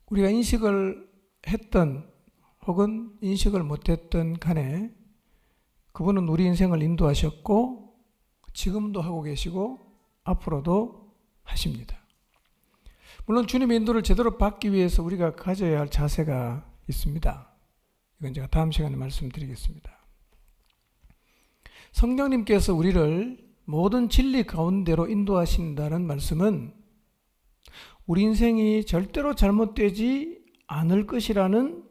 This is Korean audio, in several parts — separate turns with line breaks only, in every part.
우리가 인식을 했던 혹은 인식을 못했던 간에 그분은 우리 인생을 인도하셨고 지금도 하고 계시고 앞으로도 하십니다. 물론 주님의 인도를 제대로 받기 위해서 우리가 가져야 할 자세가 있습니다. 이건 제가 다음 시간에 말씀드리겠습니다. 성령님께서 우리를 모든 진리 가운데로 인도하신다는 말씀은 우리 인생이 절대로 잘못되지 않을 것이라는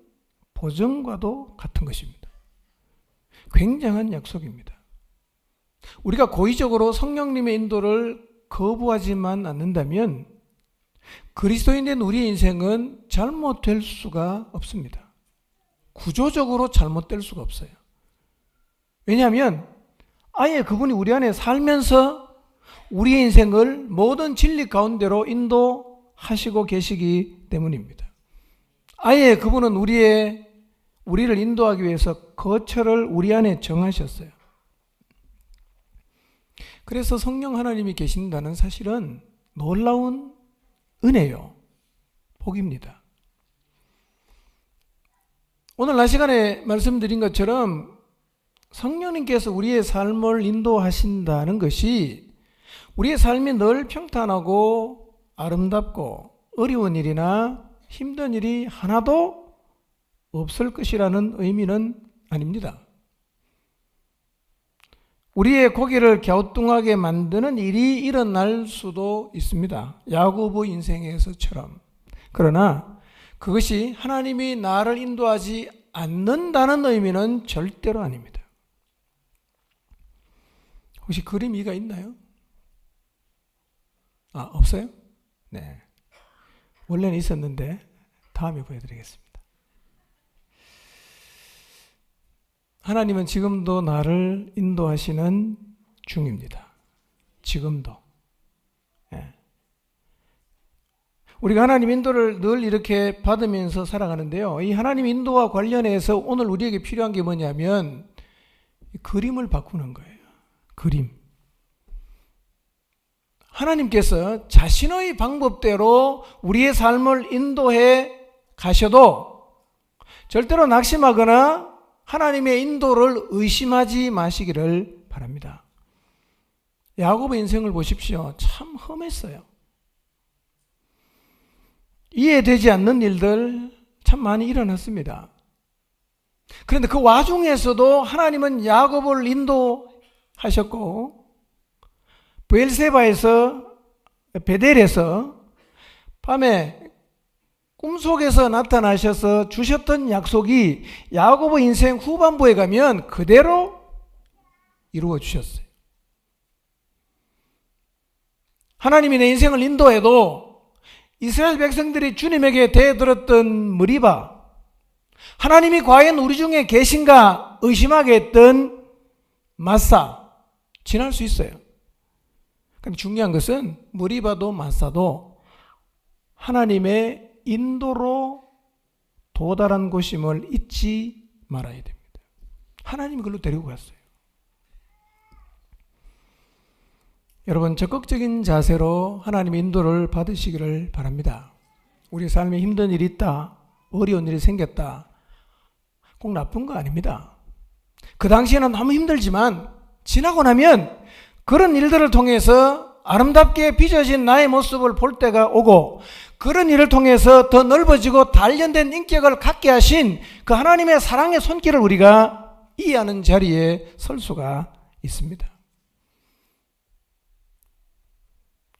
보증과도 같은 것입니다. 굉장한 약속입니다. 우리가 고의적으로 성령님의 인도를 거부하지만 않는다면 그리스도인된 우리의 인생은 잘못될 수가 없습니다. 구조적으로 잘못될 수가 없어요. 왜냐하면 아예 그분이 우리 안에 살면서 우리의 인생을 모든 진리 가운데로 인도하시고 계시기 때문입니다. 아예 그분은 우리를 인도하기 위해서 거처를 우리 안에 정하셨어요. 그래서 성령 하나님이 계신다는 사실은 놀라운 은혜요, 복입니다. 오늘 낮 시간에 말씀드린 것처럼 성령님께서 우리의 삶을 인도하신다는 것이 우리의 삶이 늘 평탄하고 아름답고 어려운 일이나 힘든 일이 하나도 없을 것이라는 의미는 아닙니다. 우리의 고개를 갸우뚱하게 만드는 일이 일어날 수도 있습니다. 야고보 인생에서처럼. 그러나 그것이 하나님이 나를 인도하지 않는다는 의미는 절대로 아닙니다. 혹시 그림 이가 있나요? 없어요? 네. 원래는 있었는데 다음에 보여드리겠습니다. 하나님은 지금도 나를 인도하시는 중입니다. 지금도. 예. 우리가 하나님 인도를 늘 이렇게 받으면서 살아가는데요. 이 하나님 인도와 관련해서 오늘 우리에게 필요한 게 뭐냐면 그림을 바꾸는 거예요. 그림. 하나님께서 자신의 방법대로 우리의 삶을 인도해 가셔도 절대로 낙심하거나 하나님의 인도를 의심하지 마시기를 바랍니다. 야고보의 인생을 보십시오. 참 험했어요. 이해되지 않는 일들 참 많이 일어났습니다. 그런데 그 와중에서도 하나님은 야고보를 인도하셨고 베델에서 밤에 꿈속에서 나타나셔서 주셨던 약속이 야고보 인생 후반부에 가면 그대로 이루어 주셨어요. 하나님이 내 인생을 인도해도 이스라엘 백성들이 주님에게 대들었던 머리바, 하나님이 과연 우리 중에 계신가 의심하게 했던 마사, 지날 수 있어요. 근데 중요한 것은 머리바도 마사도 하나님의 인도로 도달한 곳임을 잊지 말아야 됩니다. 하나님이 그걸로 데리고 갔어요. 여러분, 적극적인 자세로 하나님의 인도를 받으시기를 바랍니다. 우리 삶에 힘든 일이 있다, 어려운 일이 생겼다, 꼭 나쁜 거 아닙니다. 그 당시에는 너무 힘들지만 지나고 나면 그런 일들을 통해서 아름답게 빚어진 나의 모습을 볼 때가 오고 그런 일을 통해서 더 넓어지고 단련된 인격을 갖게 하신 그 하나님의 사랑의 손길을 우리가 이해하는 자리에 설 수가 있습니다.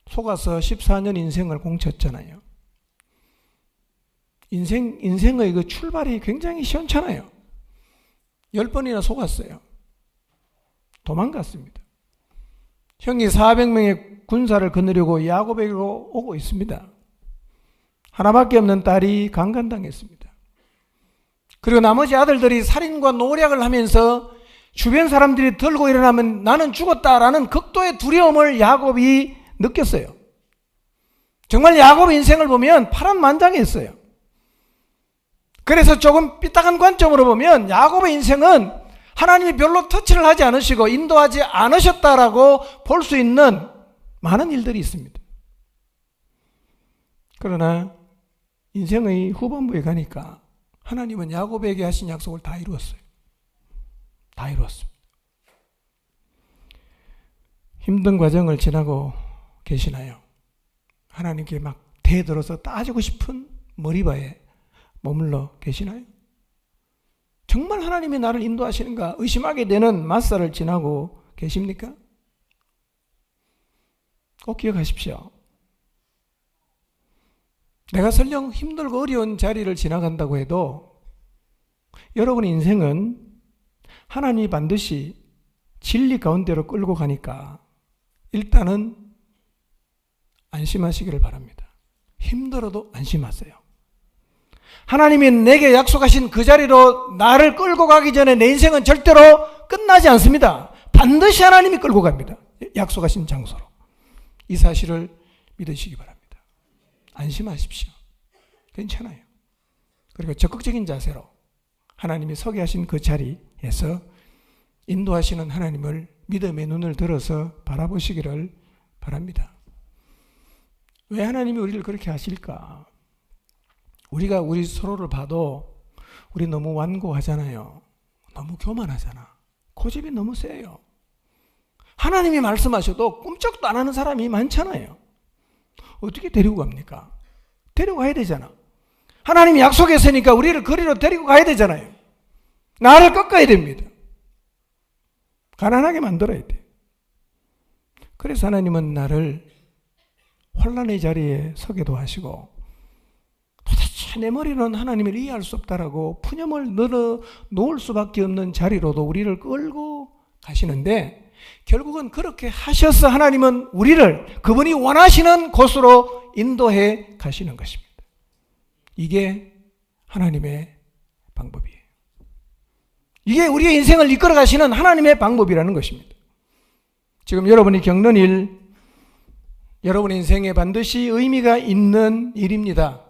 속아서 14년 인생을 공쳤잖아요. 인생의 그 출발이 굉장히 시원찮아요. 10번이나 속았어요. 도망갔습니다. 형이 400명의 군사를 거느리고 야곱에게로 오고 있습니다. 하나밖에 없는 딸이 강간당했습니다. 그리고 나머지 아들들이 살인과 노략을 하면서 주변 사람들이 들고 일어나면 나는 죽었다라는 극도의 두려움을 야곱이 느꼈어요. 정말 야곱의 인생을 보면 파란만장했어요. 그래서 조금 삐딱한 관점으로 보면 야곱의 인생은 하나님이 별로 터치를 하지 않으시고 인도하지 않으셨다라고 볼 수 있는 많은 일들이 있습니다. 그러나 인생의 후반부에 가니까 하나님은 야곱에게 하신 약속을 다 이루었어요. 다 이루었습니다. 힘든 과정을 지나고 계시나요? 하나님께 막 대들어서 따지고 싶은 머리바에 머물러 계시나요? 정말 하나님이 나를 인도하시는가 의심하게 되는 맞사를 지나고 계십니까? 꼭 기억하십시오. 내가 설령 힘들고 어려운 자리를 지나간다고 해도 여러분의 인생은 하나님이 반드시 진리 가운데로 끌고 가니까 일단은 안심하시기를 바랍니다. 힘들어도 안심하세요. 하나님이 내게 약속하신 그 자리로 나를 끌고 가기 전에 내 인생은 절대로 끝나지 않습니다. 반드시 하나님이 끌고 갑니다. 약속하신 장소로. 이 사실을 믿으시기 바랍니다. 안심하십시오. 괜찮아요. 그리고 적극적인 자세로 하나님이 서게 하신 그 자리에서 인도하시는 하나님을 믿음의 눈을 들어서 바라보시기를 바랍니다. 왜 하나님이 우리를 그렇게 하실까? 우리가 우리 서로를 봐도 우리 너무 완고하잖아요. 너무 교만하잖아. 고집이 너무 세요. 하나님이 말씀하셔도 꿈쩍도 안 하는 사람이 많잖아요. 어떻게 데리고 갑니까? 데리고 가야 되잖아. 하나님이 약속했으니까 우리를 거리로 데리고 가야 되잖아요. 나를 꺾어야 됩니다. 가난하게 만들어야 돼. 그래서 하나님은 나를 혼란의 자리에 서게도 하시고 도대체 내 머리는 하나님을 이해할 수 없다라고 푸념을 늘어 놓을 수밖에 없는 자리로도 우리를 끌고 가시는데 결국은 그렇게 하셔서 하나님은 우리를 그분이 원하시는 곳으로 인도해 가시는 것입니다. 이게 하나님의 방법이에요. 이게 우리의 인생을 이끌어 가시는 하나님의 방법이라는 것입니다. 지금 여러분이 겪는 일, 여러분의 인생에 반드시 의미가 있는 일입니다.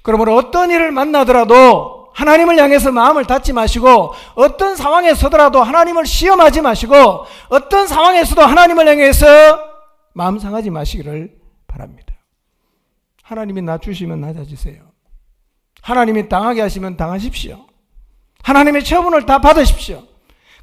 그러므로 어떤 일을 만나더라도 하나님을 향해서 마음을 닫지 마시고 어떤 상황에 서더라도 하나님을 시험하지 마시고 어떤 상황에서도 하나님을 향해서 마음 상하지 마시기를 바랍니다. 하나님이 낮추시면 낮아지세요. 하나님이 당하게 하시면 당하십시오. 하나님의 처분을 다 받으십시오.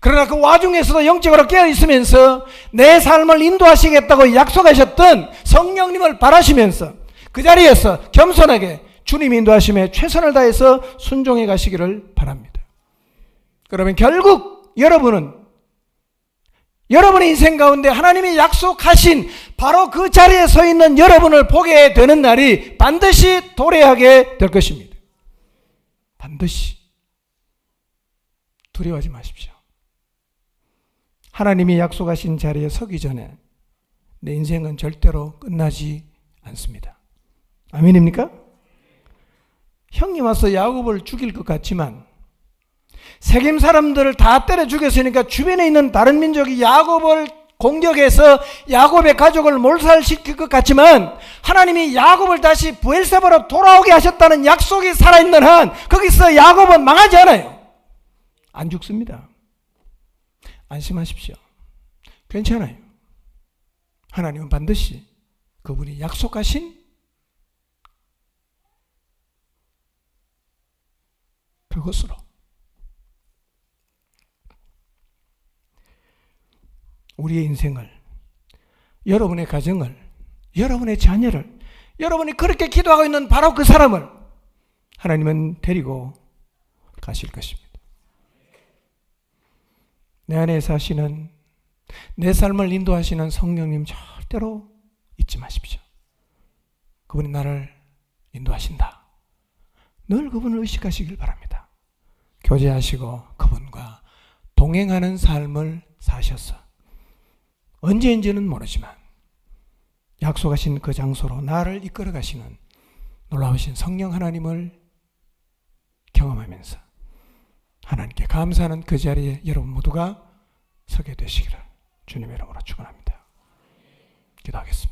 그러나 그 와중에서도 영적으로 깨어있으면서 내 삶을 인도하시겠다고 약속하셨던 성령님을 바라시면서 그 자리에서 겸손하게 주님 인도하심에 최선을 다해서 순종해 가시기를 바랍니다. 그러면 결국 여러분은 여러분의 인생 가운데 하나님이 약속하신 바로 그 자리에 서 있는 여러분을 보게 되는 날이 반드시 도래하게 될 것입니다. 반드시. 두려워하지 마십시오. 하나님이 약속하신 자리에 서기 전에 내 인생은 절대로 끝나지 않습니다. 아멘입니까? 형이 와서 야곱을 죽일 것 같지만 세겜 사람들을 다 때려 죽였으니까 주변에 있는 다른 민족이 야곱을 공격해서 야곱의 가족을 몰살시킬 것 같지만 하나님이 야곱을 다시 브엘세바로 돌아오게 하셨다는 약속이 살아있는 한 거기서 야곱은 망하지 않아요. 안 죽습니다. 안심하십시오. 괜찮아요. 하나님은 반드시 그분이 약속하신 그것으로 우리의 인생을, 여러분의 가정을, 여러분의 자녀를, 여러분이 그렇게 기도하고 있는 바로 그 사람을 하나님은 데리고 가실 것입니다. 내 안에 사시는, 내 삶을 인도하시는 성령님 절대로 잊지 마십시오. 그분이 나를 인도하신다. 늘 그분을 의식하시길 바랍니다. 교제하시고 그분과 동행하는 삶을 사셔서 언제인지는 모르지만 약속하신 그 장소로 나를 이끌어 가시는 놀라우신 성령 하나님을 경험하면서 하나님께 감사하는 그 자리에 여러분 모두가 서게 되시기를 주님의 이름으로 축원합니다. 기도하겠습니다.